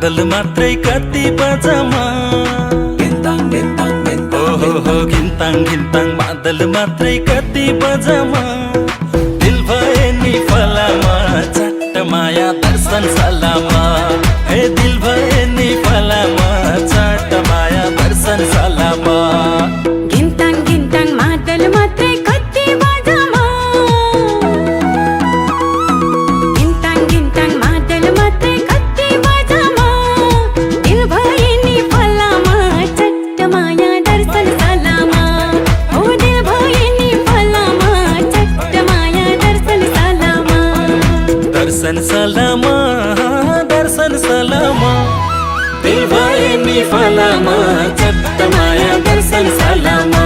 बादल मात्रै कति बजामा हो घिन्ताङ घिन्ताङ बादल मात्रै कति बजामा दिल भए नि फलामा चट्ट माया दर्शन सलामा हे दिल भए नि फलामा चट्ट माया दर्शन सलामा घिन्ताङ घिन्ताङ बादल मात्रै कति बजामा घिन्ताङ घिन्ताङ बादल मात्रै कति बजामा दिल भए नि फलामा चट्ट माया दर्शन सलामा हो दिल भए नि फलामा चट्ट माया दर्शन सलामा दर्शन सलामा दर्शन सलामा दिल भए नि फलामा चट्ट माया दर्शन सलामा।